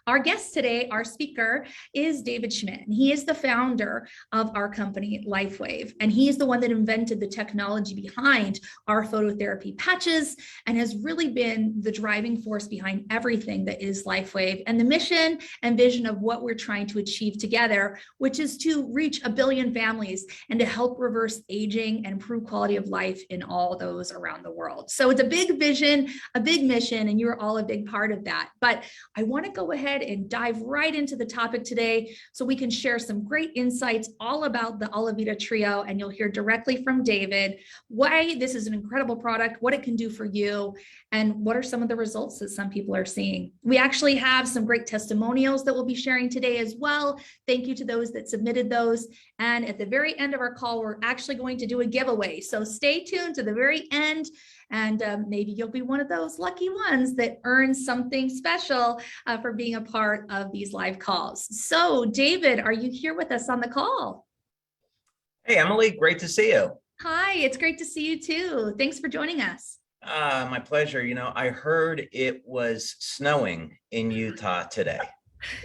Our guest today, our speaker, is David Schmidt, and he is the founder of our company, LifeWave, and he is the one that invented the technology behind our phototherapy patches and has really been the driving force behind everything that is LifeWave and the mission and vision of what we're trying to achieve together, which is to reach 1 billion families and to help reverse aging and improve quality of life in all those around the world. So it's a big vision, a big mission, and you're all a big part of that. But I want to go ahead and dive right into the topic today so we can share some great insights all about the Alavida Trio, and you'll hear directly from David why this is an incredible product, what it can do for you, and what are some of the results that some people are seeing. We actually have some great testimonials that we'll be sharing today as well. Thank you to those that submitted those. And at the very end of our call, we're actually going to do a giveaway. So stay tuned to the very end, and maybe you'll be one of those lucky ones that earns something special for being a part of these live calls. So David, are you here with us on the call? Hey, Emily, great to see you. Hi, it's great to see you too. Thanks for joining us. My pleasure. You know, I heard it was snowing in Utah today.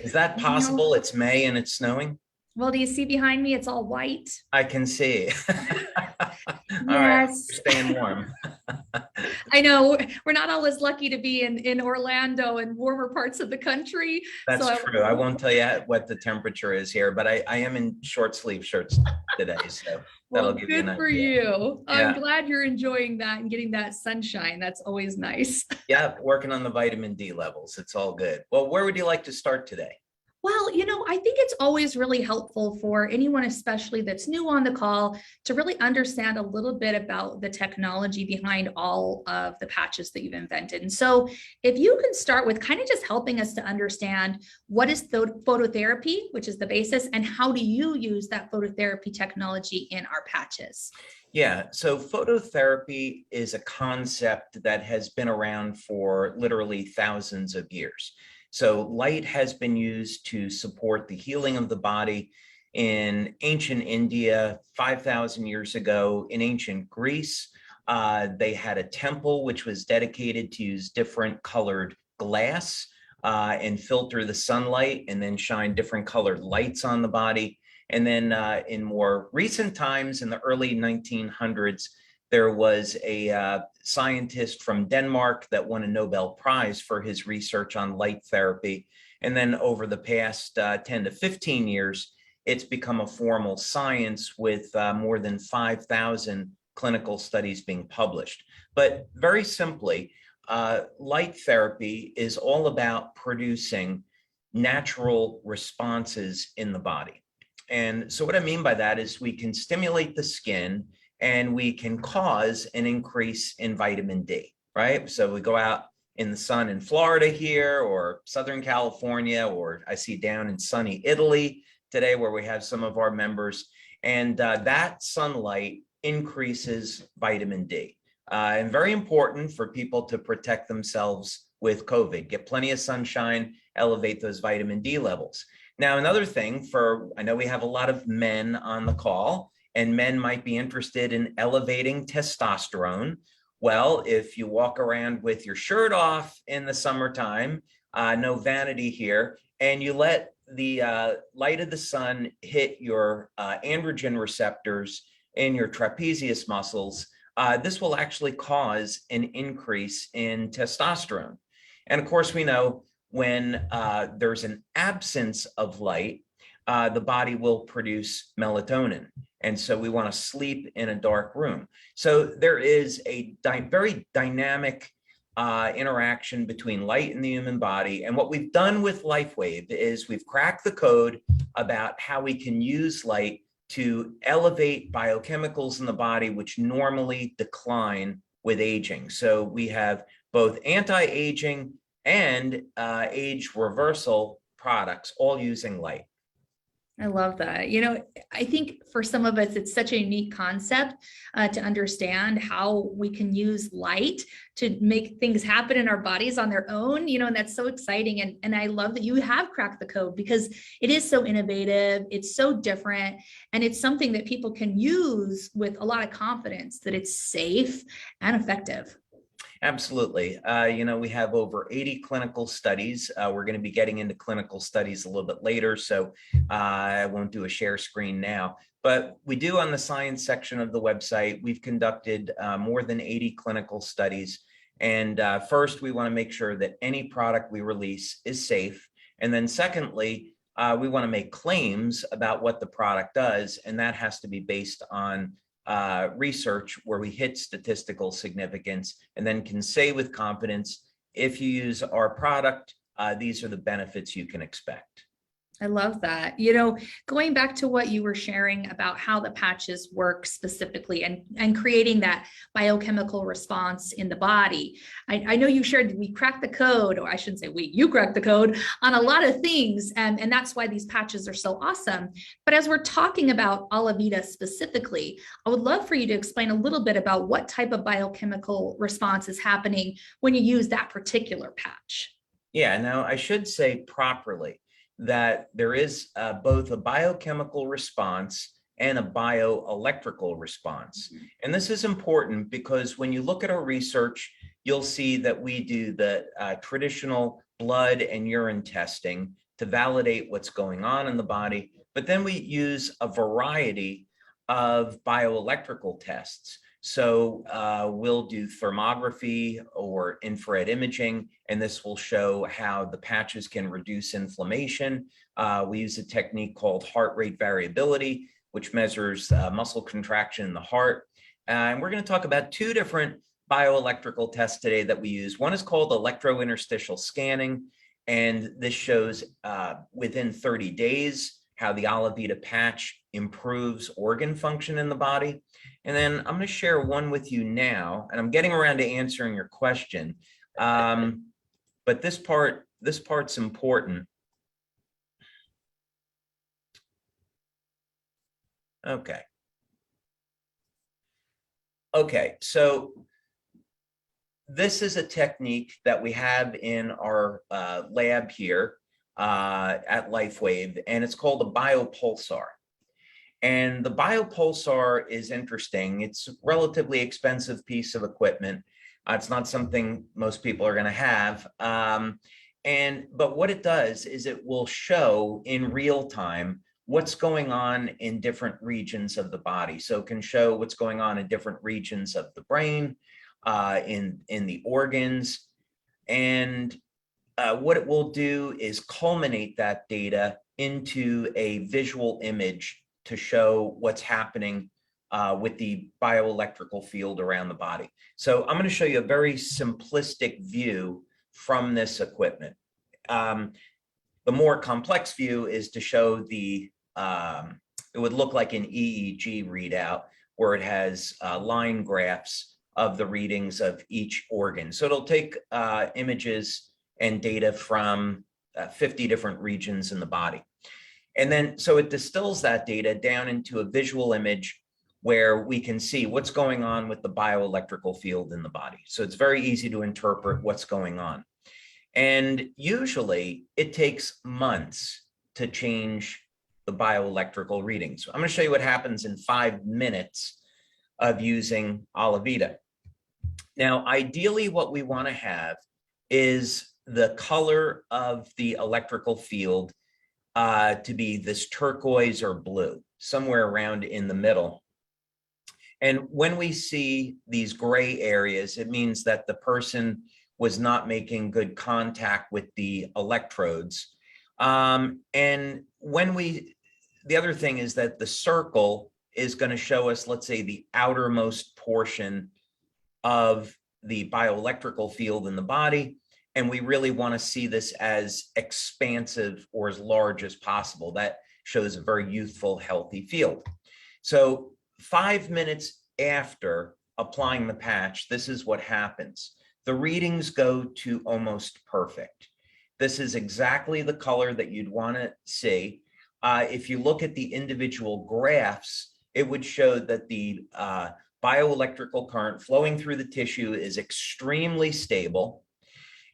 Is that possible? It's May and it's snowing? Well, do you see behind me? It's all white. I can see. All right, we're staying warm. I know we're not always lucky to be in Orlando and warmer parts of the country. That's true. I won't tell you what the temperature is here, but I am in short sleeve shirts today, so that'll give you an idea. Good for you. Yeah. I'm glad you're enjoying that and getting that sunshine. That's always nice. Yeah, working on the vitamin D levels. It's all good. Well, where would you like to start today? Well, I think it's always really helpful for anyone, especially that's new on the call, to really understand a little bit about the technology behind all of the patches that you've invented. And so if you can start with kind of just helping us to understand what is phototherapy, which is the basis, and how do you use that phototherapy technology in our patches? Yeah, so phototherapy is a concept that has been around for literally thousands of years. So light has been used to support the healing of the body in ancient India 5,000 years ago. In ancient Greece, they had a temple which was dedicated to use different colored glass and filter the sunlight and then shine different colored lights on the body. And then in more recent times, in the early 1900s, there was a scientist from Denmark that won a Nobel Prize for his research on light therapy. And then over the past 10 to 15 years, it's become a formal science with more than 5,000 clinical studies being published. But very simply, light therapy is all about producing natural responses in the body. And so what I mean by that is we can stimulate the skin and we can cause an increase in vitamin D, right? So we go out in the sun in Florida here or Southern California, or I see down in sunny Italy today where we have some of our members, and that sunlight increases vitamin D. And very important for people to protect themselves with COVID, get plenty of sunshine, elevate those vitamin D levels. Now, another thing I know we have a lot of men on the call, and men might be interested in elevating testosterone. Well, if you walk around with your shirt off in the summertime, no vanity here, and you let the light of the sun hit your androgen receptors in your trapezius muscles, this will actually cause an increase in testosterone. And of course, we know when there's an absence of light, the body will produce melatonin. And so we want to sleep in a dark room. So there is a very dynamic interaction between light and the human body. And what we've done with LifeWave is we've cracked the code about how we can use light to elevate biochemicals in the body, which normally decline with aging. So we have both anti-aging and age reversal products, all using light. I love that. I think for some of us, it's such a unique concept to understand how we can use light to make things happen in our bodies on their own, and that's so exciting. And I love that you have cracked the code because it is so innovative. It's so different. And it's something that people can use with a lot of confidence that it's safe and effective. Absolutely. We have over 80 clinical studies. We're going to be getting into clinical studies a little bit later, so I won't do a share screen now. But we do on the science section of the website, we've conducted more than 80 clinical studies. And first, we want to make sure that any product we release is safe. And then secondly, we want to make claims about what the product does, and that has to be based on research where we hit statistical significance and then can say with confidence, if you use our product, these are the benefits you can expect. I love that. Going back to what you were sharing about how the patches work specifically and creating that biochemical response in the body. I know you shared we cracked the code, or I shouldn't say you cracked the code on a lot of things. And that's why these patches are so awesome. But as we're talking about Alavida specifically, I would love for you to explain a little bit about what type of biochemical response is happening when you use that particular patch. Yeah, now I should say properly that there is both a biochemical response and a bioelectrical response. And this is important because when you look at our research, you'll see that we do the traditional blood and urine testing to validate what's going on in the body, but then we use a variety of bioelectrical tests. So we'll do thermography or infrared imaging, and this will show how the patches can reduce inflammation. We use a technique called heart rate variability, which measures muscle contraction in the heart. And we're going to talk about two different bioelectrical tests today that we use. One is called electrointerstitial scanning, and this shows within 30 days how the Alavida patch improves organ function in the body. And then I'm going to share one with you now, and I'm getting around to answering your question. But this part's important. Okay. Okay, so this is a technique that we have in our lab here at LifeWave, and it's called a biopulsar. And the biopulsar is interesting. It's a relatively expensive piece of equipment. It's not something most people are going to have. But what it does is it will show in real time what's going on in different regions of the body. So it can show what's going on in different regions of the brain, in the organs. And what it will do is culminate that data into a visual image to show what's happening with the bioelectrical field around the body. So I'm going to show you a very simplistic view from this equipment. The more complex view is to show it would look like an EEG readout where it has line graphs of the readings of each organ. So it'll take images and data from 50 different regions in the body. And then, so it distills that data down into a visual image where we can see what's going on with the bioelectrical field in the body. So it's very easy to interpret what's going on. And usually it takes months to change the bioelectrical readings. So I'm going to show you what happens in 5 minutes of using Alavida. Now, ideally, what we want to have is the color of the electrical field to be this turquoise or blue, somewhere around in the middle. And when we see these gray areas, it means that the person was not making good contact with the electrodes. And the other thing is that the circle is going to show us, let's say, the outermost portion of the bioelectrical field in the body. And we really want to see this as expansive or as large as possible. That shows a very youthful, healthy field. So 5 minutes after applying the patch, this is what happens. The readings go to almost perfect. This is exactly the color that you'd want to see. If you look at the individual graphs, it would show that the bioelectrical current flowing through the tissue is extremely stable.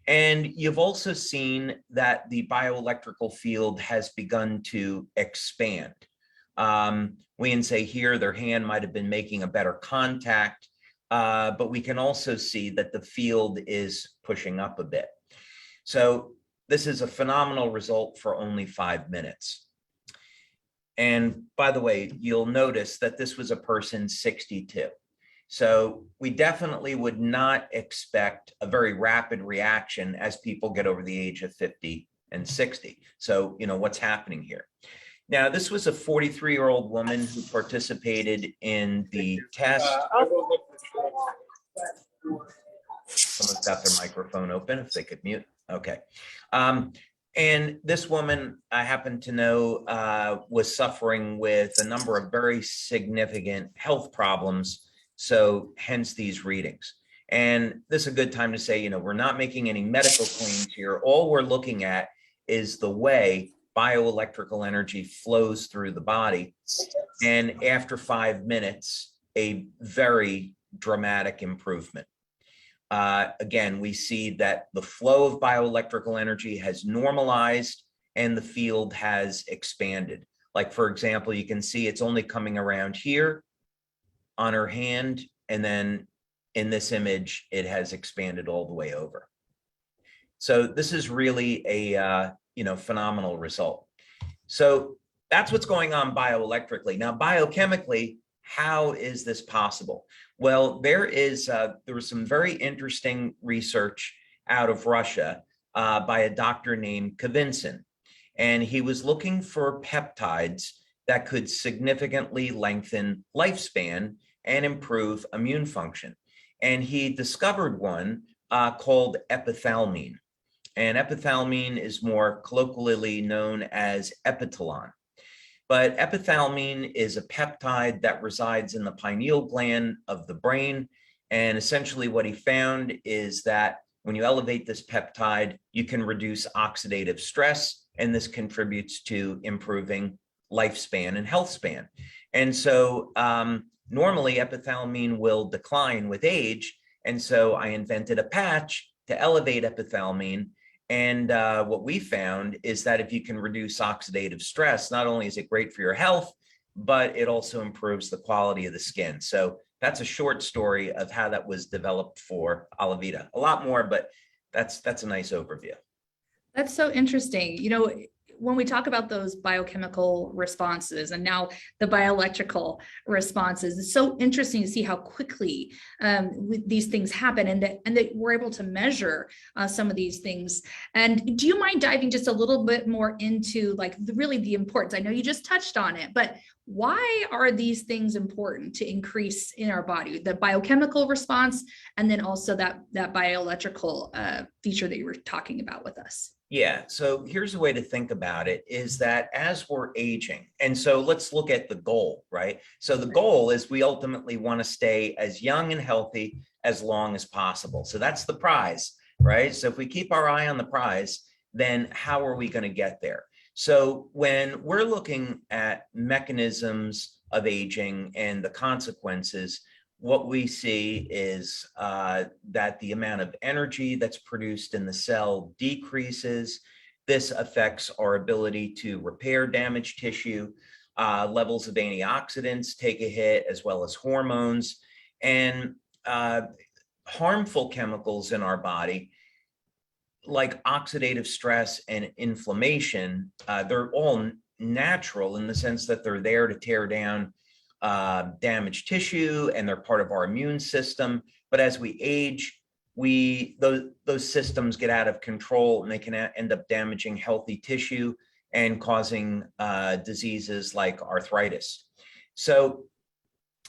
And you've also seen that the bioelectrical field has begun to expand. We can say here their hand might have been making a better contact but we can also see that the field is pushing up a bit. So this is a phenomenal result for only 5 minutes. And by the way, you'll notice that this was a person 62. So we definitely would not expect a very rapid reaction as people get over the age of 50 and 60. So, what's happening here? Now, this was a 43-year-old woman who participated in the test. Someone's got their microphone open, if they could mute. Okay. And this woman, I happen to know, was suffering with a number of very significant health problems. So hence these readings. And this is a good time to say, we're not making any medical claims here. All we're looking at is the way bioelectrical energy flows through the body. And after 5 minutes, a very dramatic improvement. Again, we see that the flow of bioelectrical energy has normalized and the field has expanded. Like, for example, you can see it's only coming around here on her hand, and then in this image, it has expanded all the way over. So this is really a phenomenal result. So that's what's going on bioelectrically. Now, biochemically, how is this possible? Well, there was some very interesting research out of Russia by a doctor named Kavinsin, and he was looking for peptides that could significantly lengthen lifespan and improve immune function. And he discovered one called epithalamine. And epithalamine is more colloquially known as epitalon. But epithalamine is a peptide that resides in the pineal gland of the brain. And essentially what he found is that when you elevate this peptide, you can reduce oxidative stress, and this contributes to improving lifespan and health span. And so normally epithalamine will decline with age. And so I invented a patch to elevate epithalamine. And what we found is that if you can reduce oxidative stress, not only is it great for your health, but it also improves the quality of the skin. So that's a short story of how that was developed for Alavida. A lot more, but that's a nice overview. That's so interesting. When we talk about those biochemical responses and now the bioelectrical responses, it's so interesting to see how quickly these things happen, and that we're able to measure some of these things. And do you mind diving just a little bit more into really the importance? I know you just touched on it, but why are these things important to increase in our body, the biochemical response, and then also that bioelectrical feature that you were talking about with us? Yeah, so here's a way to think about it, is that as we're aging, and so let's look at the goal, right? So the goal is we ultimately want to stay as young and healthy as long as possible. So that's the prize, right? So if we keep our eye on the prize, then how are we going to get there? So when we're looking at mechanisms of aging and the consequences, what we see is that the amount of energy that's produced in the cell decreases. This affects our ability to repair damaged tissue. Levels of antioxidants take a hit, as well as hormones. And harmful chemicals in our body, like oxidative stress and inflammation, they're all natural in the sense that they're there to tear down damaged tissue, and they're part of our immune system. But as we age, those systems get out of control, and they can end up damaging healthy tissue and causing diseases like arthritis. So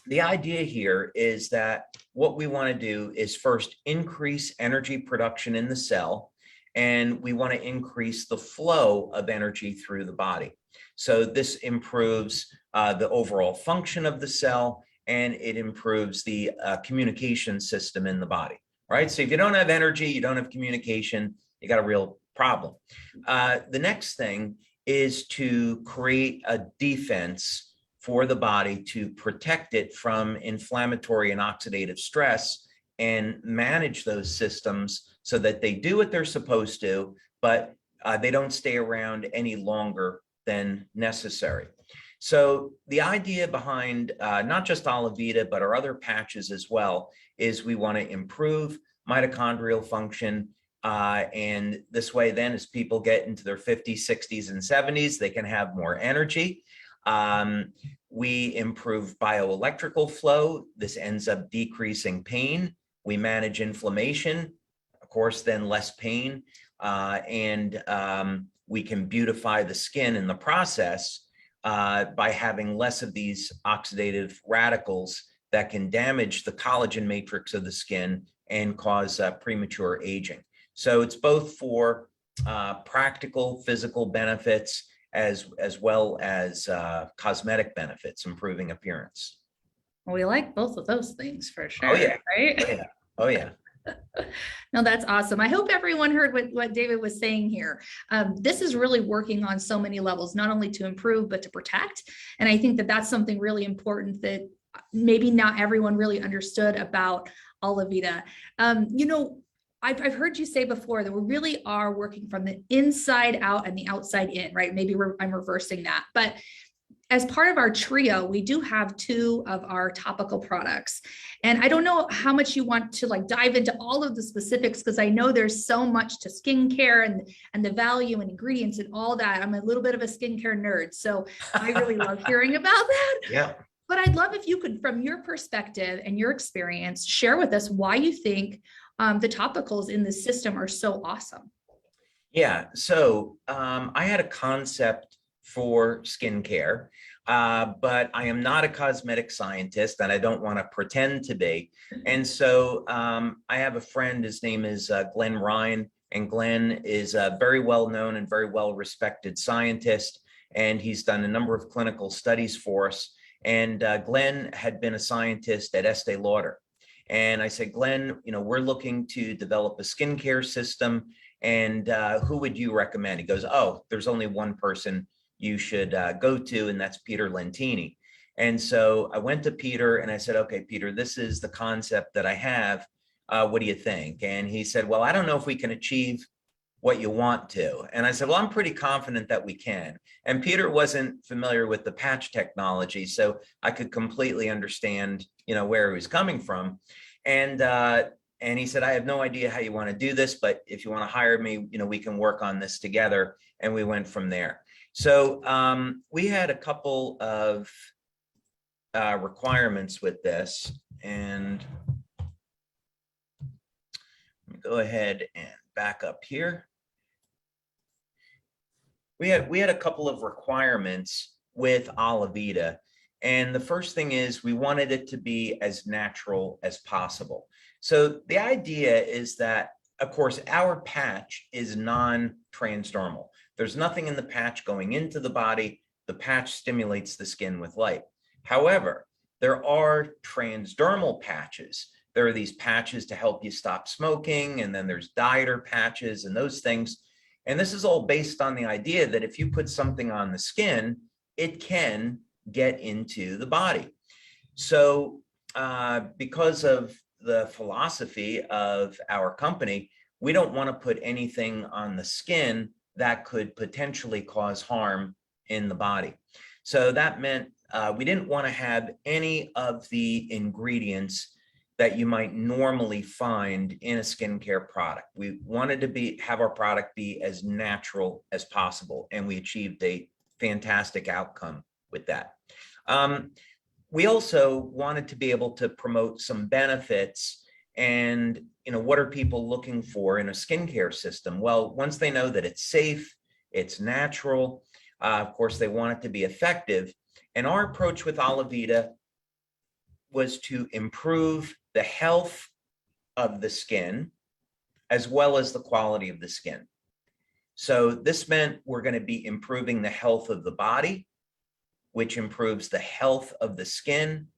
the idea here is that what we want to do is first increase energy production in the cell, and we want to increase the flow of energy through the body. So this improves the overall function of the cell, and it improves the communication system in the body, right? So if you don't have energy, you don't have communication, you got a real problem. The next thing is to create a defense for the body to protect it from inflammatory and oxidative stress, and manage those systems so that they do what they're supposed to, but they don't stay around any longer than necessary. So the idea behind not just Alavida, but our other patches as well, is we want to improve mitochondrial function. And this way, then, as people get into their 50s, 60s, and 70s, they can have more energy. We improve bioelectrical flow. This ends up decreasing pain. We manage inflammation, of course, then less pain. And we can beautify the skin in the process by having less of these oxidative radicals that can damage the collagen matrix of the skin and cause premature aging. So it's both for practical physical benefits as well as cosmetic benefits, improving appearance. Well, we like both of those things for sure. Oh yeah, right? oh yeah, oh yeah. No, that's awesome. I hope everyone heard what David was saying here. This is really working on so many levels, not only to improve, but to protect. And I think that that's something really important that maybe not everyone really understood about Alavida. You know, I've heard you say before that we really are working from the inside out and the outside in, right? Maybe I'm reversing that. But as part of our trio, we do have 2 of our topical products. And I don't know how much you want to like dive into all of the specifics, because I know there's so much to skincare and the value and ingredients and all that. I'm a little bit of a skincare nerd, so I really love hearing about that. Yeah. But I'd love if you could, from your perspective and your experience, share with us why you think the topicals in the system are so awesome. Yeah, so I had a concept for skincare, but I am not a cosmetic scientist and I don't want to pretend to be. And so I have a friend, his name is Glenn Ryan, and Glenn is a very well known and very well respected scientist. And he's done a number of clinical studies for us. And Glenn had been a scientist at Estee Lauder. And I said, Glenn, you know, we're looking to develop a skincare system. And who would you recommend? He goes, oh, there's only one person you should go to, and that's Peter Lentini. And so I went to Peter and I said, okay, Peter, this is the concept that I have. What do you think? And he said, well, I don't know if we can achieve what you want to. And I said, well, I'm pretty confident that we can. And Peter wasn't familiar with the patch technology, so I could completely understand, you know, where he was coming from. And he said, I have no idea how you want to do this, but if you want to hire me, you know, we can work on this together. And we went from there. So we had a couple of requirements with this, and let me go ahead and back up here. We had a couple of requirements with Alavida, and the first thing is we wanted it to be as natural as possible. So the idea is that, of course, our patch is non-transdermal. There's nothing in the patch going into the body. The patch stimulates the skin with light. However, there are transdermal patches. There are these patches to help you stop smoking, and then there's dieter patches and those things. And this is all based on the idea that if you put something on the skin, it can get into the body. So because of the philosophy of our company, we don't want to put anything on the skin that could potentially cause harm in the body. So that meant we didn't want to have any of the ingredients that you might normally find in a skincare product. We wanted to have our product be as natural as possible, and we achieved a fantastic outcome with that. We also wanted to be able to promote some benefits. And, you know, what are people looking for in a skincare system? Well, once they know that it's safe, it's natural, of course, they want it to be effective. And our approach with Alavida was to improve the health of the skin as well as the quality of the skin. So this meant we're going to be improving the health of the body, which improves the health of the skin.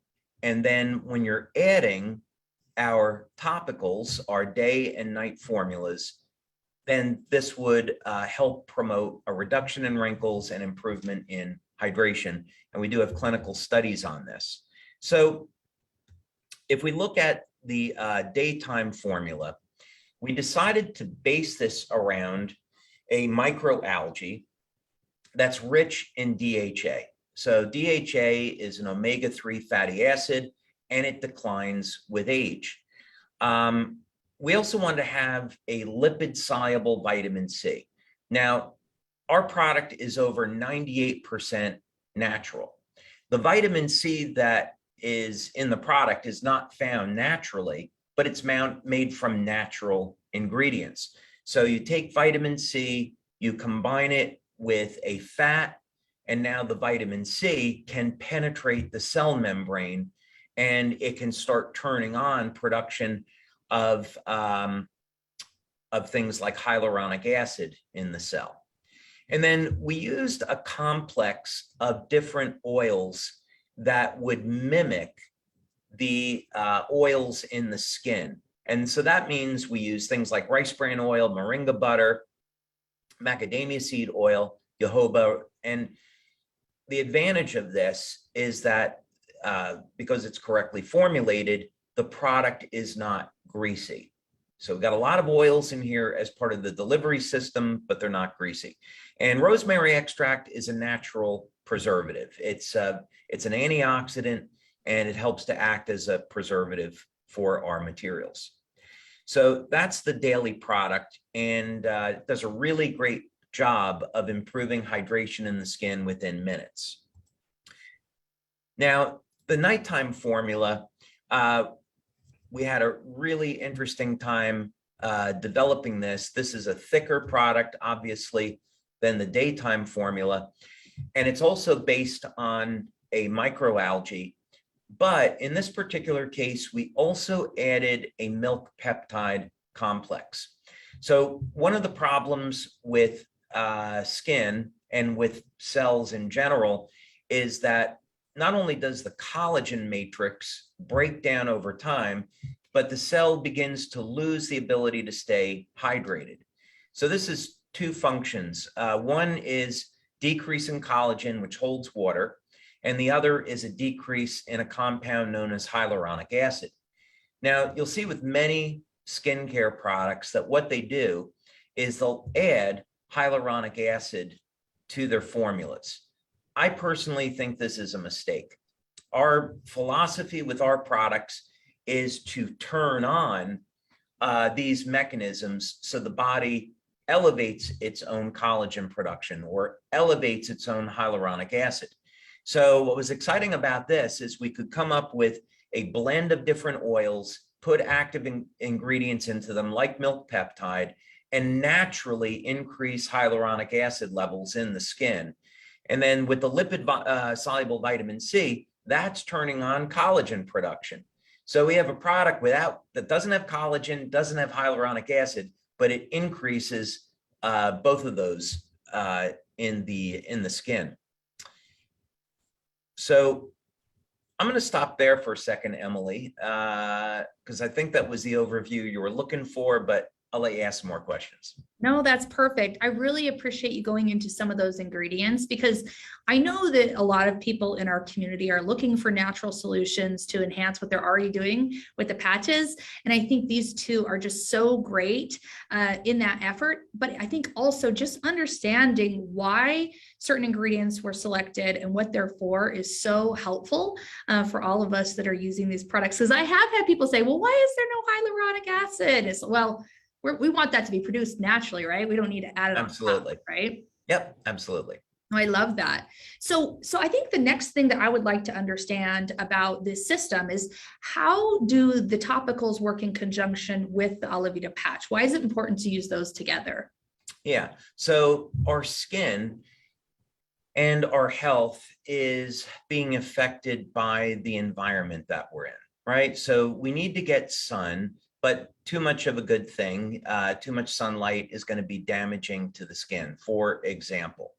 And then when you're adding our topicals, our day and night formulas, then this would help promote a reduction in wrinkles and improvement in hydration. And we do have clinical studies on this. So if we look at the daytime formula, we decided to base this around a microalgae that's rich in DHA. So DHA is an omega-3 fatty acid, and it declines with age. We also want to have a lipid-soluble vitamin C. Now, our product is over 98% natural. The vitamin C that is in the product is not found naturally, but it's made from natural ingredients. So you take vitamin C, you combine it with a fat, and now the vitamin C can penetrate the cell membrane, and it can start turning on production of things like hyaluronic acid in the cell. And then we used a complex of different oils that would mimic the oils in the skin. And so that means we use things like rice bran oil, moringa butter, macadamia seed oil, jojoba. And the advantage of this is that because it's correctly formulated, the product is not greasy. So we've got a lot of oils in here as part of the delivery system, but they're not greasy. And rosemary extract is a natural preservative. It's an antioxidant, and it helps to act as a preservative for our materials. So that's the daily product, and it does a really great job of improving hydration in the skin within minutes. Now, the nighttime formula, we had a really interesting time developing this. This is a thicker product, obviously, than the daytime formula. And it's also based on a microalgae. But in this particular case, we also added a milk peptide complex. So one of the problems with skin and with cells in general is that not only does the collagen matrix break down over time, but the cell begins to lose the ability to stay hydrated. So this is two functions. One is decrease in collagen, which holds water, and the other is a decrease in a compound known as hyaluronic acid. Now, you'll see with many skincare products that what they do is they'll add hyaluronic acid to their formulas. I personally think this is a mistake. Our philosophy with our products is to turn on these mechanisms so the body elevates its own collagen production or elevates its own hyaluronic acid. So what was exciting about this is we could come up with a blend of different oils, put active ingredients into them like milk peptide, and naturally increase hyaluronic acid levels in the skin. And then with the lipid soluble vitamin C, that's turning on collagen production. So we have a product that doesn't have collagen, doesn't have hyaluronic acid, but it increases both of those in the skin. So I'm going to stop there for a second, Emily, because I think that was the overview you were looking for, but I'll let you ask some more questions. No, that's perfect. I really appreciate you going into some of those ingredients because I know that a lot of people in our community are looking for natural solutions to enhance what they're already doing with the patches. And I think these two are just so great in that effort. But I think also just understanding why certain ingredients were selected and what they're for is so helpful for all of us that are using these products. Because I have had people say, well, why is there no hyaluronic acid? It's, well, we want that to be produced naturally, right? We don't need to add it Absolutely. on top, right? Yep, absolutely. I love that. So I think the next thing that I would like to understand about this system is how do the topicals work in conjunction with the Alavida patch? Why is it important to use those together? Yeah, so our skin and our health is being affected by the environment that we're in, right? So we need to get sun, but too much of a good thing, too much sunlight is going to be damaging to the skin, for example.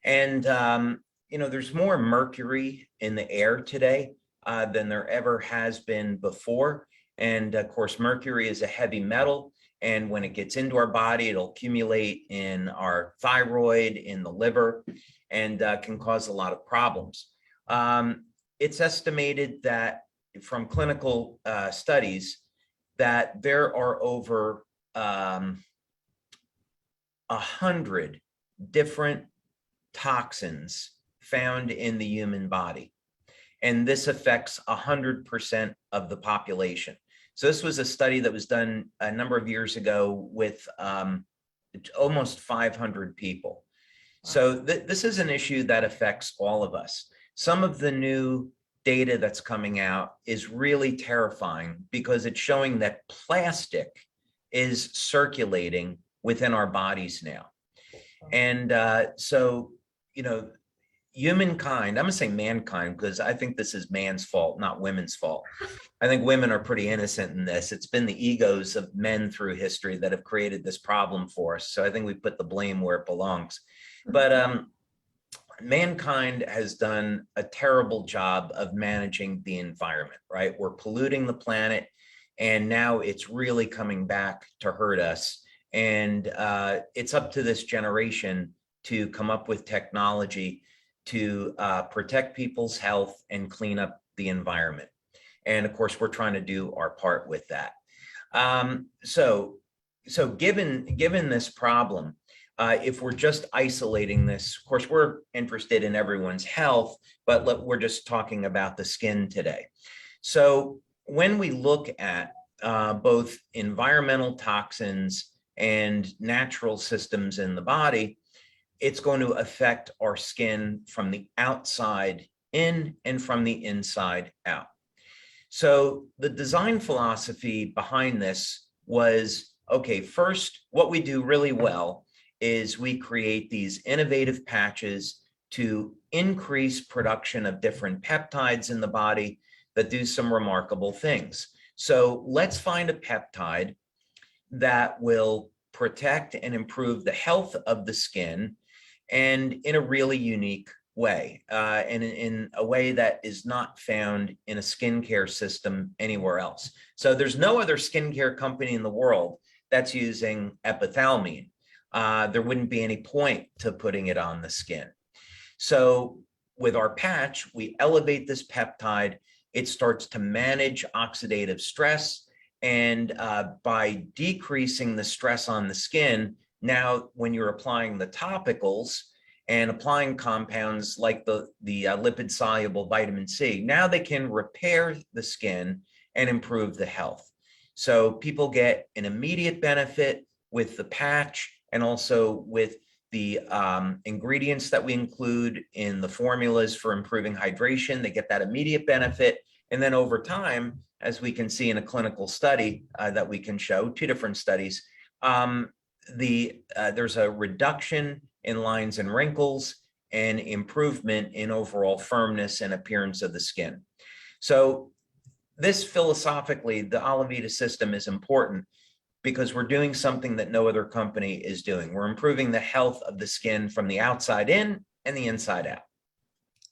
And, there's more mercury in the air today than there ever has been before. And of course, mercury is a heavy metal. And when it gets into our body, it'll accumulate in our thyroid, in the liver, and can cause a lot of problems. It's estimated that from clinical studies, that there are over 100 different toxins found in the human body. And this affects 100% of the population. So this was a study that was done a number of years ago with almost 500 people. So this is an issue that affects all of us. Some of the new data that's coming out is really terrifying because it's showing that plastic is circulating within our bodies now. And so, you know, humankind, I'm gonna say mankind, because I think this is man's fault, not women's fault. I think women are pretty innocent in this. It's been the egos of men through history that have created this problem for us. So I think we put the blame where it belongs. But mankind has done a terrible job of managing the environment, right? We're polluting the planet, and now it's really coming back to hurt us. And it's up to this generation to come up with technology to protect people's health and clean up the environment. And of course, we're trying to do our part with that. So given this problem, if we're just isolating this, of course, we're interested in everyone's health, but we're just talking about the skin today. So when we look at both environmental toxins and natural systems in the body, it's going to affect our skin from the outside in and from the inside out. So the design philosophy behind this was, okay, first, what we do really well is we create these innovative patches to increase production of different peptides in the body that do some remarkable things. So let's find a peptide that will protect and improve the health of the skin, and in a really unique way, and in a way that is not found in a skincare system anywhere else. So there's no other skincare company in the world that's using epithalamine. There wouldn't be any point to putting it on the skin. So with our patch, we elevate this peptide. It starts to manage oxidative stress. And by decreasing the stress on the skin, now when you're applying the topicals and applying compounds like the lipid-soluble vitamin C, now they can repair the skin and improve the health. So people get an immediate benefit with the patch, and also with the ingredients that we include in the formulas for improving hydration. They get that immediate benefit. And then over time, as we can see in a clinical study that we can show, 2 different studies, there's a reduction in lines and wrinkles and improvement in overall firmness and appearance of the skin. So this philosophically, the Alavida system is important because we're doing something that no other company is doing. We're improving the health of the skin from the outside in and the inside out.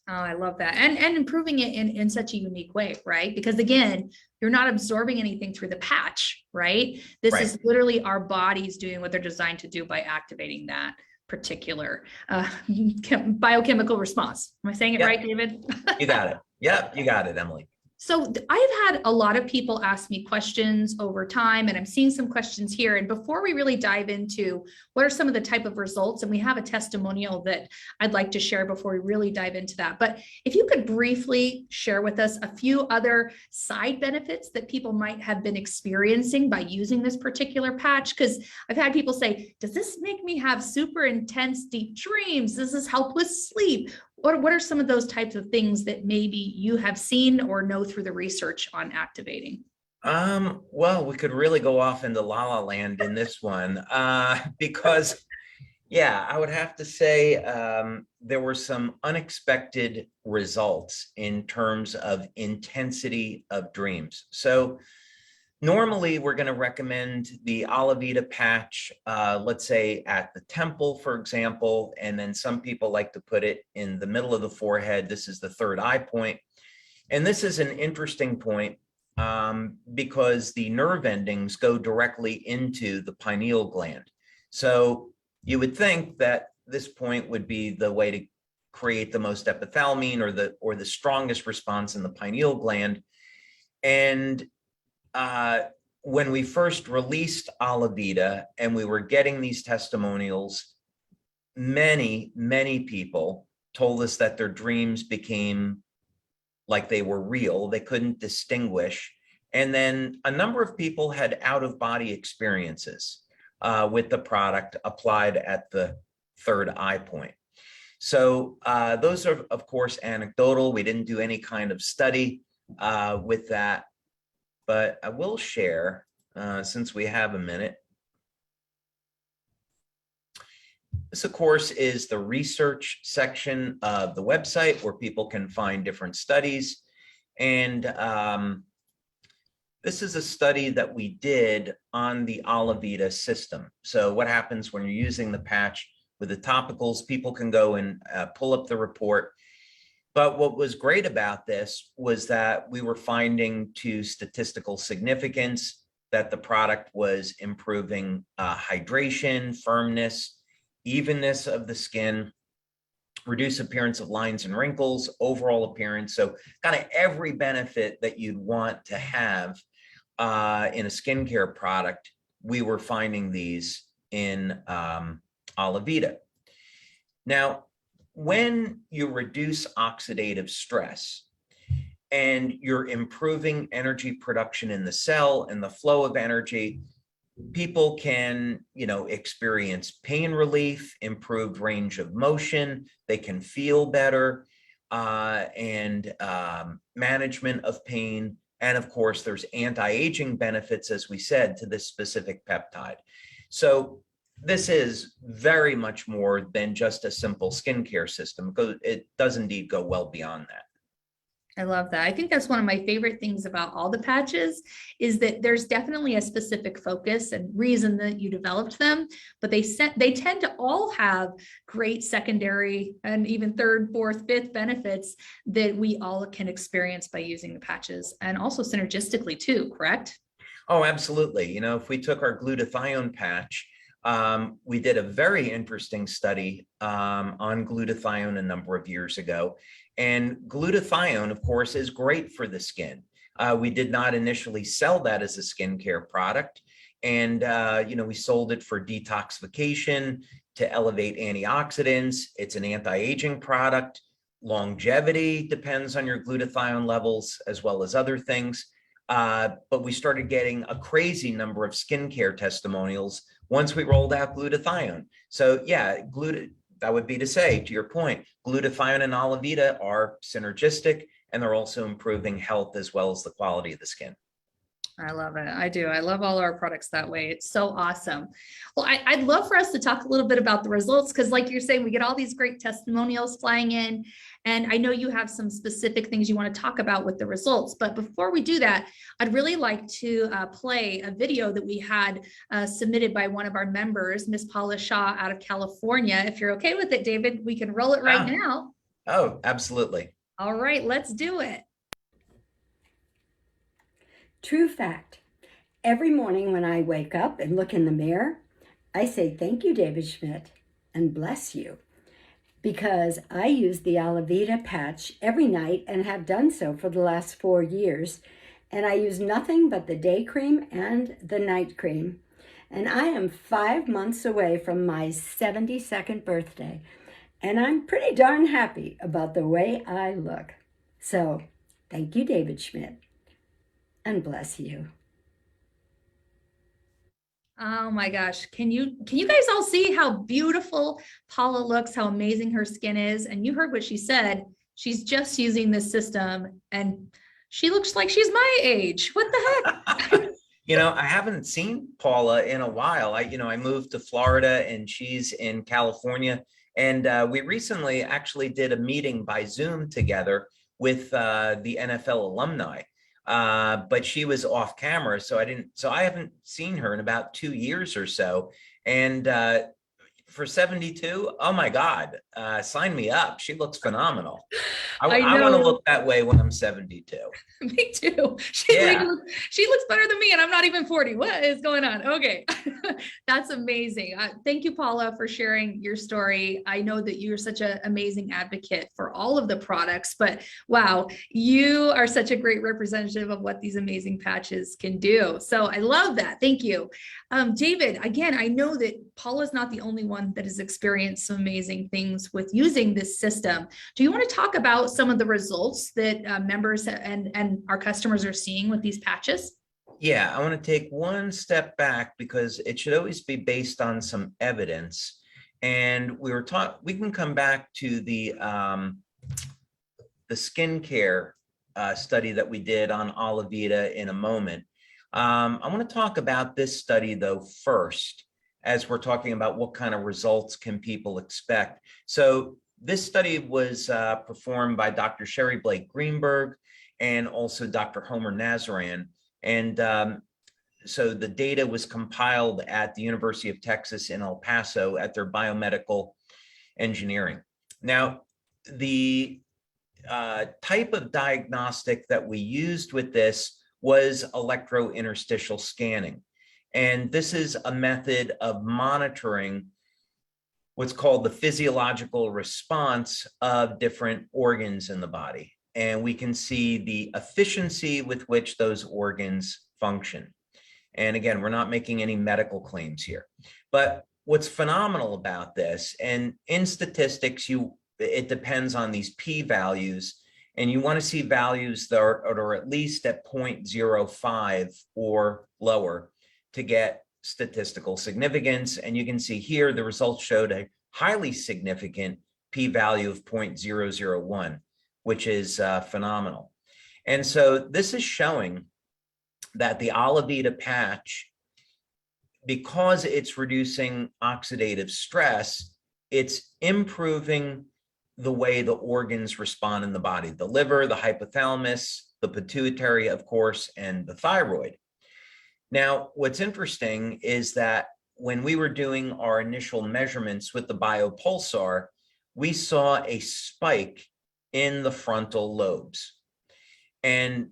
Oh, I love that. And improving it in such a unique way, right? Because again, you're not absorbing anything through the patch, right? This is literally our bodies doing what they're designed to do by activating that particular biochemical response. Am I saying it right, David? You got it. Yep, you got it, Emily. So I've had a lot of people ask me questions over time, and I'm seeing some questions here. And before we really dive into what are some of the type of results, and we have a testimonial that I'd like to share before we really dive into that. But if you could briefly share with us a few other side benefits that people might have been experiencing by using this particular patch, because I've had people say, does this make me have super intense, deep dreams? Does this help with sleep? What are some of those types of things that maybe you have seen or know through the research on activating? Well, we could really go off into la la land in this one, because, yeah, I would have to say there were some unexpected results in terms of intensity of dreams. So normally, we're going to recommend the Alavida patch, let's say at the temple, for example, and then some people like to put it in the middle of the forehead. This is the third eye point. And this is an interesting point because the nerve endings go directly into the pineal gland. So you would think that this point would be the way to create the most epithalamine or the strongest response in the pineal gland. And when we first released Alavida and we were getting these testimonials, many people told us that their dreams became like they were real. They couldn't distinguish. And then a number of people had out-of-body experiences with the product applied at the third eye point. So those are, of course, anecdotal. We didn't do any kind of study with that, but I will share, since we have a minute. This, of course, is the research section of the website where people can find different studies. And this is a study that we did on the Alavida system. So what happens when you're using the patch with the topicals, people can go and pull up the report. But what was great about this was that we were finding to statistical significance that the product was improving hydration, firmness, evenness of the skin, reduce appearance of lines and wrinkles, overall appearance. So kind of every benefit that you'd want to have in a skincare product, we were finding these in Alavida. Now, when you reduce oxidative stress and you're improving energy production in the cell and the flow of energy, people can, experience pain relief, improved range of motion, they can feel better, and management of pain. And of course, there's anti-aging benefits, as we said, to this specific peptide. So this is very much more than just a simple skincare system, because it does indeed go well beyond that. I love that. I think that's one of my favorite things about all the patches is that there's definitely a specific focus and reason that you developed them, but they tend to all have great secondary and even third, fourth, fifth benefits that we all can experience by using the patches, and also synergistically too, correct? Oh, absolutely. If we took our glutathione patch, we did a very interesting study on glutathione a number of years ago. And glutathione, of course, is great for the skin. We did not initially sell that as a skincare product. And, we sold it for detoxification, to elevate antioxidants. It's an anti-aging product. Longevity depends on your glutathione levels, as well as other things. But we started getting a crazy number of skincare testimonials once we rolled out glutathione. So yeah, that would be to say, to your point, glutathione and Alavida are synergistic, and they're also improving health as well as the quality of the skin. I love it. I do. I love all our products that way. It's so awesome. Well, I'd love for us to talk a little bit about the results, because like you're saying, we get all these great testimonials flying in, and I know you have some specific things you want to talk about with the results. But before we do that, I'd really like to play a video that we had submitted by one of our members, Miss Paula Shaw out of California. If you're okay with it, David, we can roll it right now. Oh, absolutely. All right, let's do it. True fact. Every morning when I wake up and look in the mirror, I say, thank you, David Schmidt, and bless you. Because I use the Alavida patch every night and have done so for the last 4 years. And I use nothing but the day cream and the night cream. And I am 5 months away from my 72nd birthday. And I'm pretty darn happy about the way I look. So, thank you, David Schmidt. And bless you. Oh my gosh. Can you guys all see how beautiful Paula looks, how amazing her skin is? And you heard what she said. She's just using this system and she looks like she's my age. What the heck? I haven't seen Paula in a while. I moved to Florida and she's in California. And we recently actually did a meeting by Zoom together with the NFL alumni. But she was off camera, so I haven't seen her in about 2 years or so. And for 72, oh my God, sign me up. She looks phenomenal. I want to look that way when I'm 72. Me too. She looks better than me, and I'm not even 40. What is going on? Okay. That's amazing. Thank you, Paula, for sharing your story. I know that you're such an amazing advocate for all of the products, but wow, you are such a great representative of what these amazing patches can do. So I love that. Thank you. David, again, I know that Paula's not the only one that has experienced some amazing things symptoms with using this system. Do you want to talk about some of the results that members and our customers are seeing with these patches? Yeah, I want to take one step back because it should always be based on some evidence. And we were taught, we can come back to the skincare study that we did on Alavida in a moment. I want to talk about this study though first, as we're talking about what kind of results can people expect. So this study was performed by Dr. Sherry Blake Greenberg and also Dr. Homer Nazaran. And so the data was compiled at the University of Texas in El Paso at their biomedical engineering. Now, the type of diagnostic that we used with this was electrointerstitial scanning. And this is a method of monitoring what's called the physiological response of different organs in the body. And we can see the efficiency with which those organs function. And again, we're not making any medical claims here. But what's phenomenal about this, and in statistics, it depends on these p-values, and you want to see values that are at least at 0.05 or lower to get statistical significance. And you can see here, the results showed a highly significant p-value of 0.001. Which is phenomenal. And so this is showing that the Alavida patch, because it's reducing oxidative stress, it's improving the way the organs respond in the body, the liver, the hypothalamus, the pituitary, of course, and the thyroid. Now, what's interesting is that when we were doing our initial measurements with the biopulsar, we saw a spike in the frontal lobes. And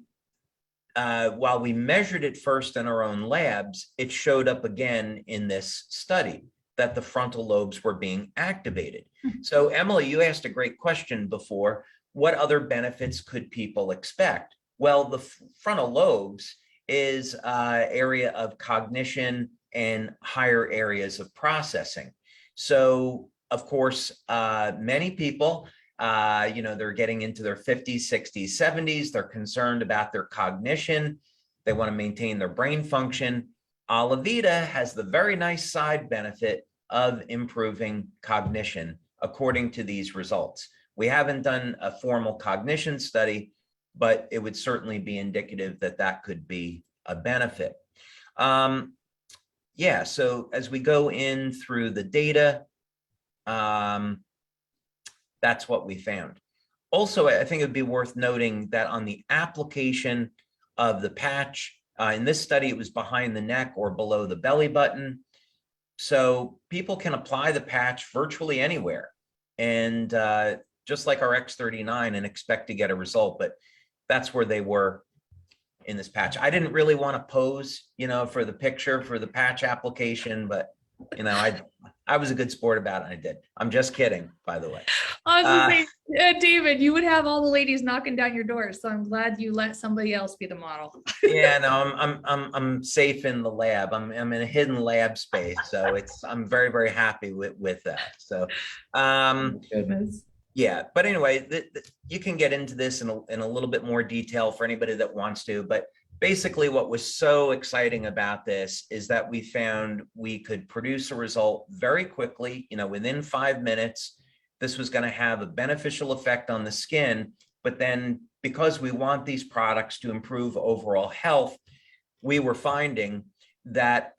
while we measured it first in our own labs, it showed up again in this study that the frontal lobes were being activated. So Emily, you asked a great question before. What other benefits could people expect? Well, the frontal lobes is an area of cognition and higher areas of processing. So of course, many people, they're getting into their 50s, 60s, 70s. They're concerned about their cognition. They want to maintain their brain function. Alavida has the very nice side benefit of improving cognition, according to these results. We haven't done a formal cognition study, but it would certainly be indicative that that could be a benefit. Yeah, so as we go in through the data, that's what we found. Also, I think it'd be worth noting that on the application of the patch, in this study, it was behind the neck or below the belly button. So people can apply the patch virtually anywhere. And just like our X39 and expect to get a result, but that's where they were in this patch. I didn't really want to pose, for the picture for the patch application, but I was a good sport about it. I did. I'm just kidding, by the way. I was gonna say, David, you would have all the ladies knocking down your door, so I'm glad you let somebody else be the model. Yeah, no, I'm safe in the lab. I'm in a hidden lab space, so I'm very, very happy with that. So, Goodness. Yeah, but anyway, you can get into this in a little bit more detail for anybody that wants to, but basically what was so exciting about this is that we found we could produce a result very quickly, within 5 minutes. This was going to have a beneficial effect on the skin, but then because we want these products to improve overall health, we were finding that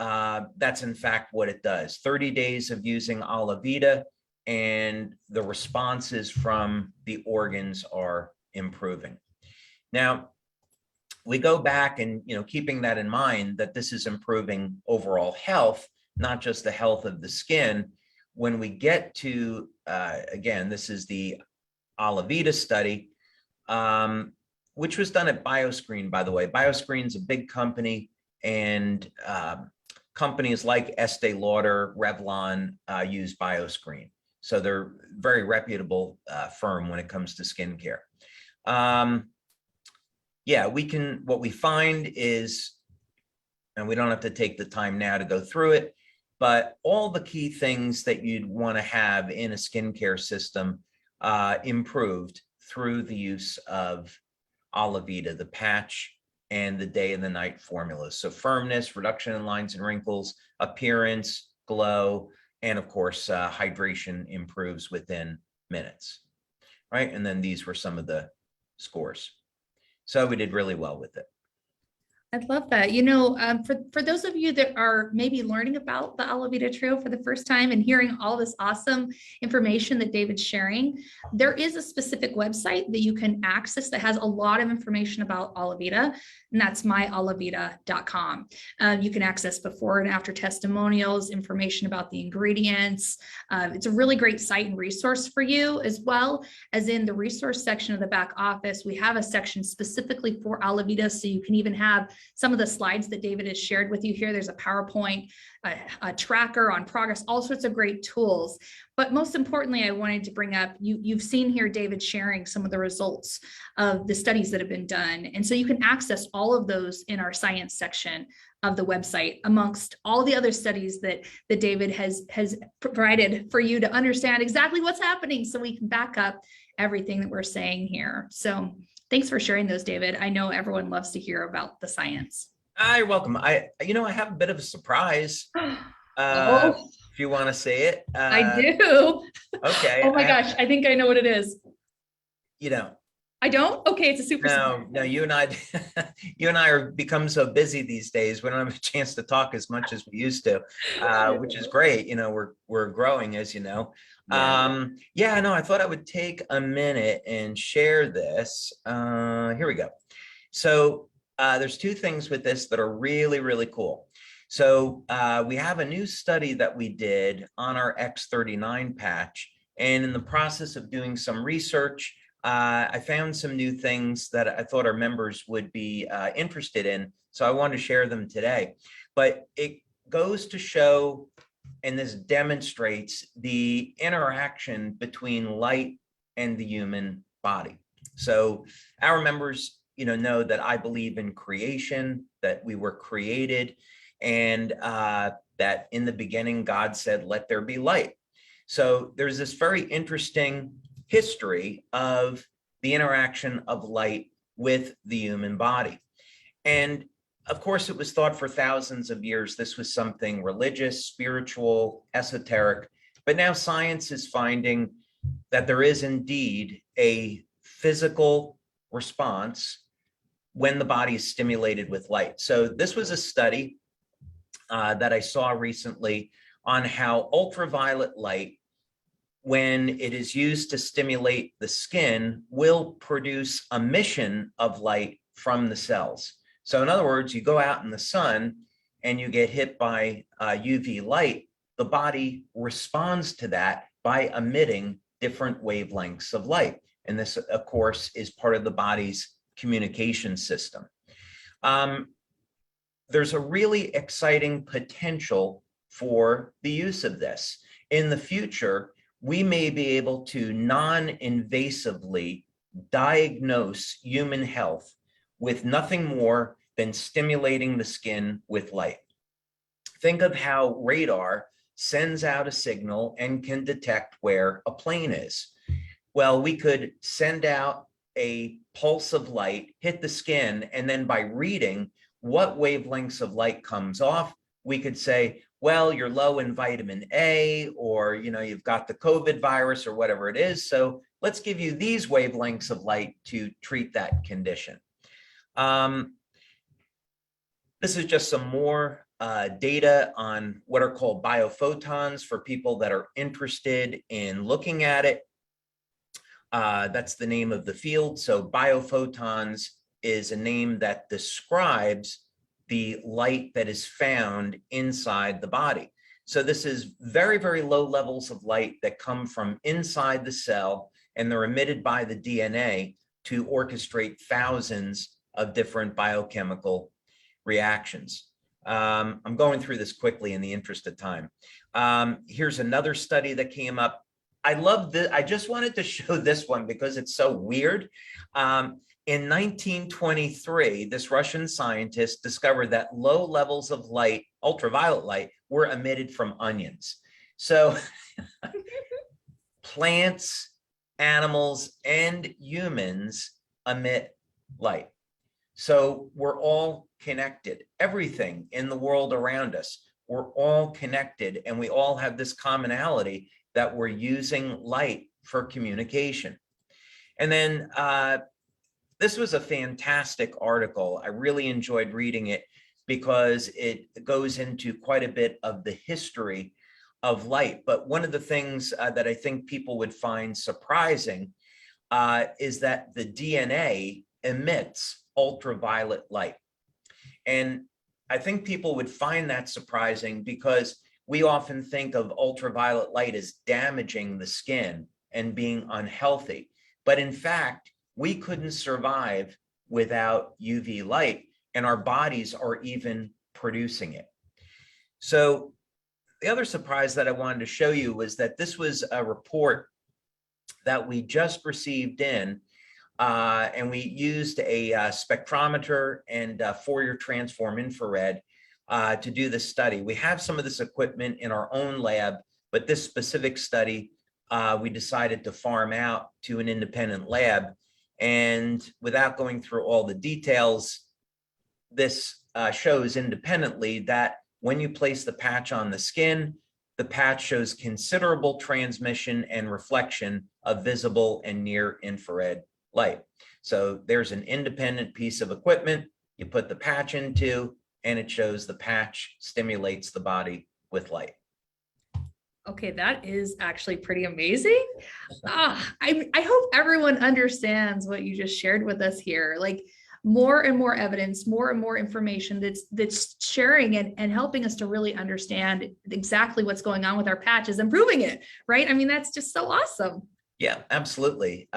that's in fact what it does. 30 days of using Alavida, and the responses from the organs are improving. Now, we go back and, keeping that in mind, that this is improving overall health, not just the health of the skin. When we get to, again, this is the Alavida study, which was done at BioScreen, by the way. BioScreen's a big company, and companies like Estee Lauder, Revlon use BioScreen. So they're a very reputable firm when it comes to skincare. Yeah, what we find is, and we don't have to take the time now to go through it, but all the key things that you'd want to have in a skincare system improved through the use of Alavida, the patch and the day and the night formulas. So firmness, reduction in lines and wrinkles, appearance, glow, and of course, hydration improves within minutes, right? And then these were some of the scores. So we did really well with it. I love that. For those of you that are maybe learning about the Alavida Trio for the first time and hearing all this awesome information that David's sharing, there is a specific website that you can access that has a lot of information about Alavida, and that's myalavida.com. You can access before and after testimonials, information about the ingredients. It's a really great site and resource for you, as well as in the resource section of the back office. We have a section specifically for Alavida, so you can even have some of the slides that David has shared with you here. There's a PowerPoint, a tracker on progress, all sorts of great tools. But most importantly, I wanted to bring up, you've seen here David sharing some of the results of the studies that have been done. And so you can access all of those in our science section of the website, amongst all the other studies that David has provided for you to understand exactly what's happening, so we can back up everything that we're saying here. So thanks for sharing those, David. I know everyone loves to hear about the science. You're welcome. I have a bit of a surprise. If you want to say it. I do. Okay. Oh my gosh, I think I know what it is. You don't. I don't? Okay, it's a super. No, you and I are become so busy these days. We don't have a chance to talk as much as we used to, which is great. We're growing, as you know. I thought I would take a minute and share this. Here we go. So there's two things with this that are really, really cool. So we have a new study that we did on our X39 patch, and in the process of doing some research, I found some new things that I thought our members would be interested in. So I want to share them today. But it goes to show, and this demonstrates the interaction between light and the human body. So our members, know that I believe in creation, that we were created, and that in the beginning, God said, "Let there be light." So there's this very interesting history of the interaction of light with the human body. And of course, it was thought for thousands of years this was something religious, spiritual, esoteric, but now science is finding that there is indeed a physical response when the body is stimulated with light. So this was a study that I saw recently on how ultraviolet light, when it is used to stimulate the skin, will produce emission of light from the cells. So in other words, you go out in the sun and you get hit by UV light, the body responds to that by emitting different wavelengths of light. And this, of course, is part of the body's communication system. There's a really exciting potential for the use of this. In the future, we may be able to non-invasively diagnose human health with nothing more than stimulating the skin with light. Think of how radar sends out a signal and can detect where a plane is. Well, we could send out a pulse of light, hit the skin, and then by reading what wavelengths of light comes off, we could say, well, you're low in vitamin A, or you've got the COVID virus or whatever it is. So let's give you these wavelengths of light to treat that condition. This is just some more data on what are called biophotons for people that are interested in looking at it. That's the name of the field. So biophotons is a name that describes the light that is found inside the body. So this is very, very low levels of light that come from inside the cell, and they're emitted by the DNA to orchestrate thousands of different biochemical reactions. I'm going through this quickly in the interest of time. Here's another study that came up. I love this. I just wanted to show this one because it's so weird. In 1923, this Russian scientist discovered that low levels of light, ultraviolet light, were emitted from onions. So plants, animals, and humans emit light. So we're all connected. Everything in the world around us, we're all connected, and we all have this commonality that we're using light for communication. And then this was a fantastic article. I really enjoyed reading it because it goes into quite a bit of the history of light. But one of the things that I think people would find surprising is that the DNA emits ultraviolet light. And I think people would find that surprising because we often think of ultraviolet light as damaging the skin and being unhealthy. But in fact, we couldn't survive without UV light, and our bodies are even producing it. So the other surprise that I wanted to show you was that this was a report that we just received in, and we used a spectrometer and Fourier transform infrared to do this study. We have some of this equipment in our own lab, but this specific study, we decided to farm out to an independent lab. And without going through all the details, this shows independently that when you place the patch on the skin, the patch shows considerable transmission and reflection of visible and near infrared light. So there's an independent piece of equipment you put the patch into, and it shows the patch stimulates the body with light. Okay, that is actually pretty amazing. I hope everyone understands what you just shared with us here. Like more and more evidence, more and more information that's sharing and helping us to really understand exactly what's going on with our patches, improving it, right? I mean, that's just so awesome. Yeah, absolutely.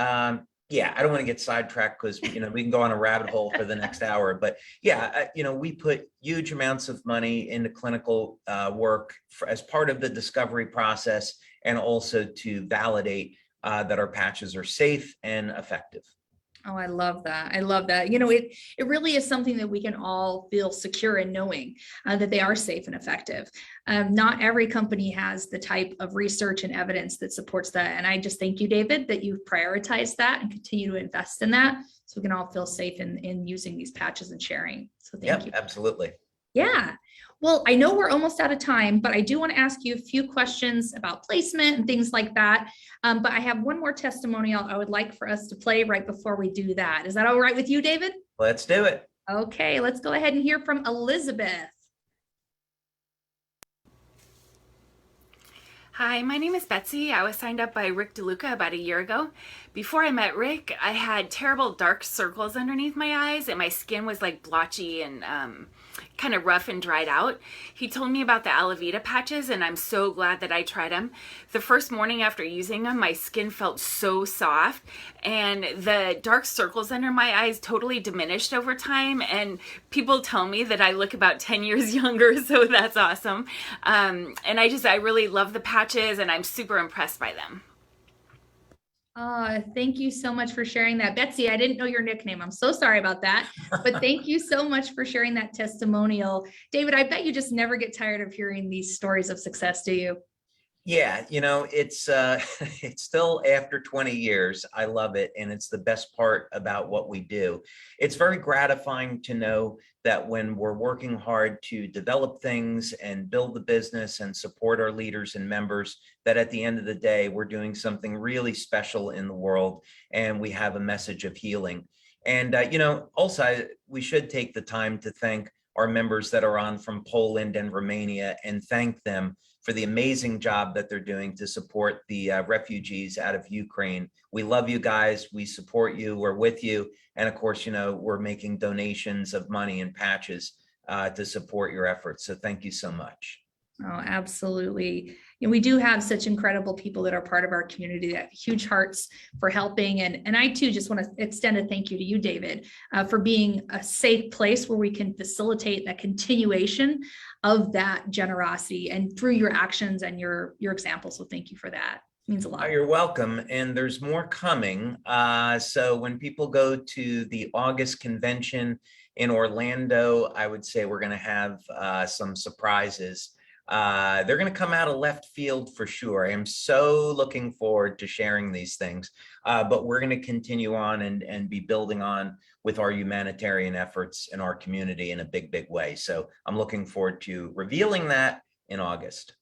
Yeah, I don't want to get sidetracked because we can go on a rabbit hole for the next hour. But yeah, we put huge amounts of money into clinical work as part of the discovery process, and also to validate that our patches are safe and effective. Oh, I love that. I love that. It really is something that we can all feel secure in knowing that they are safe and effective. Not every company has the type of research and evidence that supports that. And I just thank you, David, that you've prioritized that and continue to invest in that so we can all feel safe in using these patches and sharing. So thank you. Absolutely. Yeah. Well, I know we're almost out of time, but I do want to ask you a few questions about placement and things like that. But I have one more testimonial I would like for us to play right before we do that. Is that all right with you, David? Let's do it. Okay, let's go ahead and hear from Elizabeth. Hi, my name is Betsy. I was signed up by Rick DeLuca about a year ago. Before I met Rick, I had terrible dark circles underneath my eyes, and my skin was like blotchy and kind of rough and dried out. He told me about the Alavida patches, and I'm so glad that I tried them. The first morning after using them, my skin felt so soft, and the dark circles under my eyes totally diminished over time, and people tell me that I look about 10 years younger, so that's awesome. And I really love the patches, and I'm super impressed by them. Thank you so much for sharing that. Betsy, I didn't know your nickname. I'm so sorry about that, but thank you so much for sharing that testimonial. David, I bet you just never get tired of hearing these stories of success, do you? Yeah, it's it's still after 20 years. I love it. And it's the best part about what we do. It's very gratifying to know that when we're working hard to develop things and build the business and support our leaders and members, that at the end of the day, we're doing something really special in the world, and we have a message of healing. And, also, we should take the time to thank our members that are on from Poland and Romania, and thank them for the amazing job that they're doing to support the refugees out of Ukraine. We love you guys. We support you. We're with you. And of course, we're making donations of money and patches to support your efforts. So thank you so much. Oh, absolutely. We do have such incredible people that are part of our community that have huge hearts for helping. And I too just want to extend a thank you to you, David, for being a safe place where we can facilitate that continuation of that generosity and through your actions and your example. So thank you for that. It means a lot. You're welcome. And there's more coming. So when people go to the August convention in Orlando, I would say we're going to have some surprises. They're going to come out of left field for sure. I am so looking forward to sharing these things, but we're going to continue on and be building on with our humanitarian efforts in our community in a big, big way. So I'm looking forward to revealing that in August.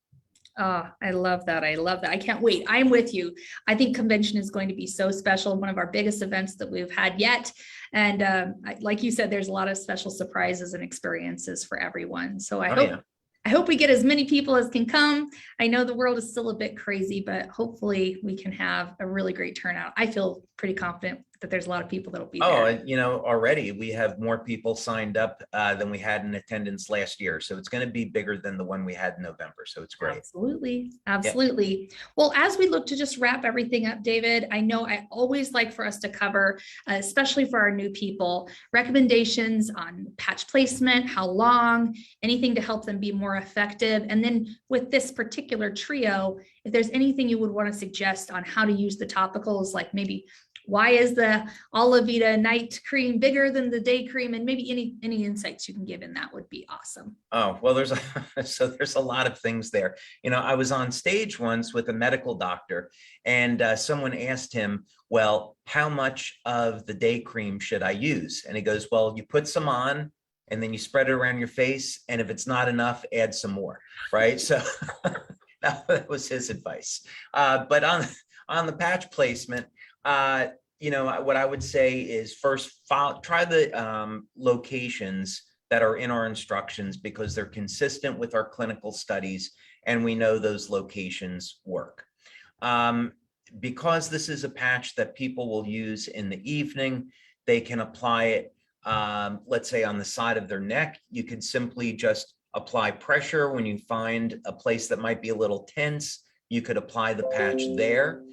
Oh, I love that. I love that. I can't wait. I'm with you. I think convention is going to be so special. One of our biggest events that we've had yet. And like you said, there's a lot of special surprises and experiences for everyone. So I hope we get as many people as can come. I know the world is still a bit crazy, but hopefully we can have a really great turnout. I feel pretty confident that there's a lot of people that'll be there. Oh, already we have more people signed up than we had in attendance last year. So it's going to be bigger than the one we had in November. So it's great. Absolutely. Absolutely. Yep. Well, as we look to just wrap everything up, David, I know I always like for us to cover, especially for our new people, recommendations on patch placement, how long, anything to help them be more effective. And then with this particular trio, if there's anything you would want to suggest on how to use the topicals, like maybe why is the Alavida night cream bigger than the day cream, and maybe any insights you can give in that would be awesome. Oh, well, there's a lot of things there. I was on stage once with a medical doctor, and someone asked him, well, how much of the day cream should I use? And he goes, well, you put some on and then you spread it around your face. And if it's not enough, add some more, right? So that was his advice. But on the patch placement, what I would say is first try the locations that are in our instructions, because they're consistent with our clinical studies and we know those locations work. Because this is a patch that people will use in the evening, they can apply it, let's say on the side of their neck. You could simply just apply pressure. When you find a place that might be a little tense, you could apply the patch there.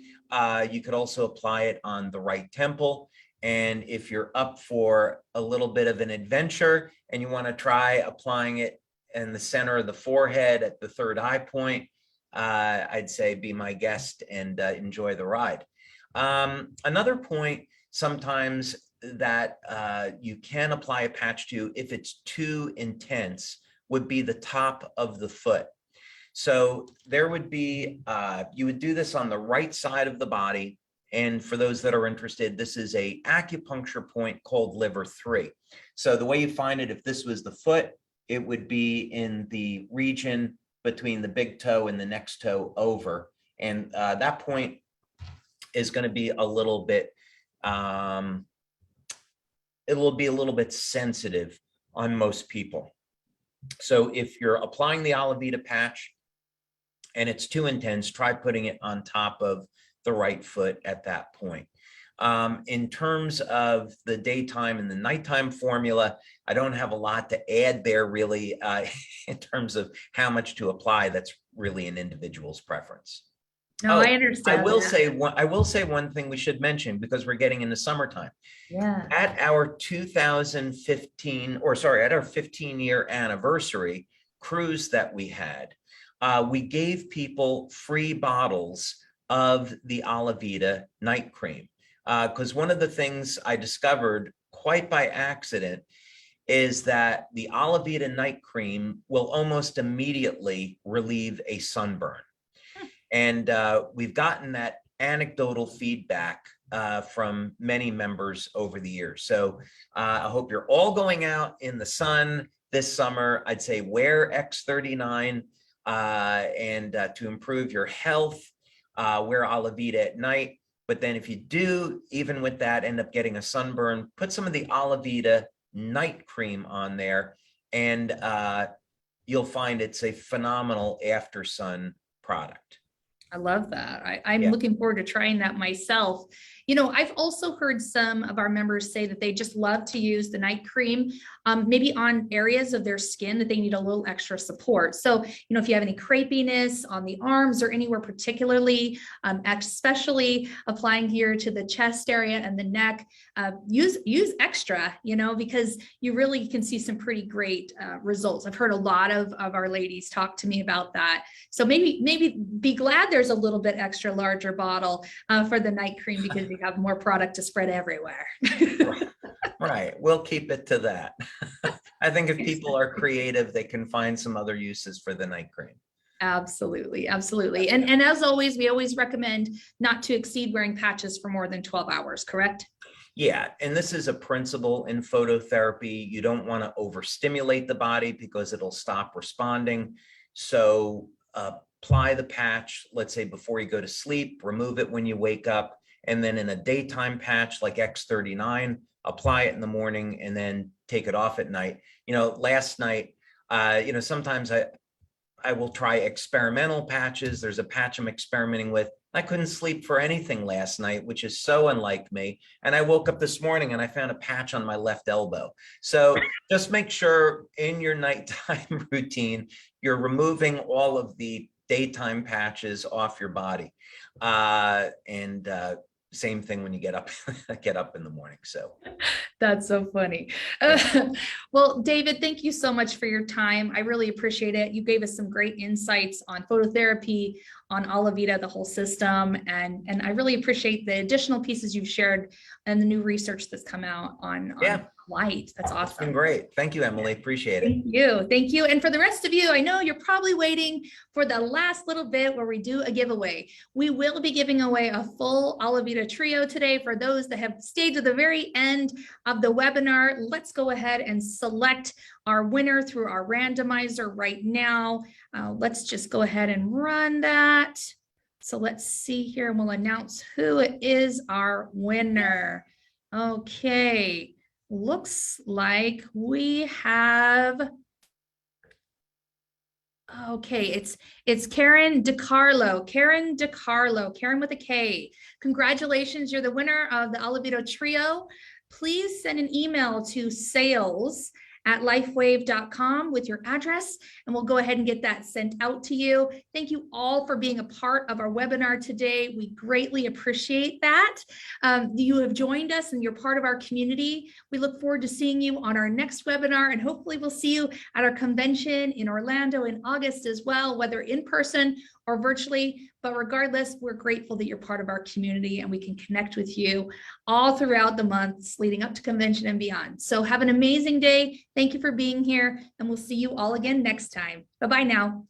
You could also apply it on the right temple. And if you're up for a little bit of an adventure and you want to try applying it in the center of the forehead at the third eye point, I'd say be my guest and enjoy the ride. Another point sometimes that you can apply a patch to, if it's too intense, would be the top of the foot. So there would be, you would do this on the right side of the body. And for those that are interested, this is a acupuncture point called liver 3. So the way you find it, if this was the foot, it would be in the region between the big toe and the next toe over. And that point is going to be a little bit, it will be a little bit sensitive on most people. So if you're applying the Alavida patch and it's too intense, try putting it on top of the right foot at that point. In terms of the daytime and the nighttime formula, I don't have a lot to add there really in terms of how much to apply. That's really an individual's preference. No, I understand. I will say one thing we should mention, because we're getting into summertime. Yeah. At our 2015, or sorry, at our 15-year anniversary cruise that we had, we gave people free bottles of the Alavida night cream. Because one of the things I discovered quite by accident is that the Alavida night cream will almost immediately relieve a sunburn. And we've gotten that anecdotal feedback from many members over the years. So I hope you're all going out in the sun this summer. I'd say wear X39 and to improve your health, wear Alavida at night. But then if you do, even with that, end up getting a sunburn, put some of the Alavida night cream on there, and you'll find it's a phenomenal after sun product. I love that. I'm looking forward to trying that myself. I've also heard some of our members say that they just love to use the night cream, maybe on areas of their skin that they need a little extra support. So, if you have any crepiness on the arms or anywhere particularly, especially applying here to the chest area and the neck, use extra, because you really can see some pretty great results. I've heard a lot of our ladies talk to me about that. So maybe be glad there's a little bit extra larger bottle for the night cream, because you have more product to spread everywhere. Right. We'll keep it to that. I think if people are creative, they can find some other uses for the night cream. Absolutely. Absolutely. And as always, we always recommend not to exceed wearing patches for more than 12 hours, correct? Yeah, and this is a principle in phototherapy. You don't want to overstimulate the body because it'll stop responding. So apply the patch, let's say before you go to sleep, remove it when you wake up, and then in a daytime patch like X39, apply it in the morning and then take it off at night. Last night, sometimes I will try experimental patches. There's a patch I'm experimenting with. I couldn't sleep for anything last night, which is so unlike me. And I woke up this morning and I found a patch on my left elbow. So just make sure in your nighttime routine, you're removing all of the daytime patches off your body. Same thing when you get up in the morning. So that's so funny. Well, David, thank you so much for your time. I really appreciate it. You gave us some great insights on phototherapy, on Alavida, the whole system. And I really appreciate the additional pieces you've shared and the new research that's come out on light. That's awesome. It's been great. Thank you, Emily. Appreciate it. Thank you. Thank you. And for the rest of you, I know you're probably waiting for the last little bit where we do a giveaway. We will be giving away a full Alavida Trio today for those that have stayed to the very end of the webinar. Let's go ahead and select our winner through our randomizer right now. Let's just go ahead and run that. So let's see here and we'll announce who is our winner. Okay. Looks like we have, okay, it's Karen DiCarlo, Karen with a K. Congratulations, you're the winner of the Alavida Trio. Please send an email to sales@lifewave.com with your address, and we'll go ahead and get that sent out to you. Thank you all for being a part of our webinar today. We greatly appreciate that. You have joined us and you're part of our community. We look forward to seeing you on our next webinar, and hopefully we'll see you at our convention in Orlando in August as well, whether in person or virtually. But regardless, we're grateful that you're part of our community and we can connect with you all throughout the months leading up to convention and beyond. So have an amazing day. Thank you for being here, and we'll see you all again next time. Bye-bye now.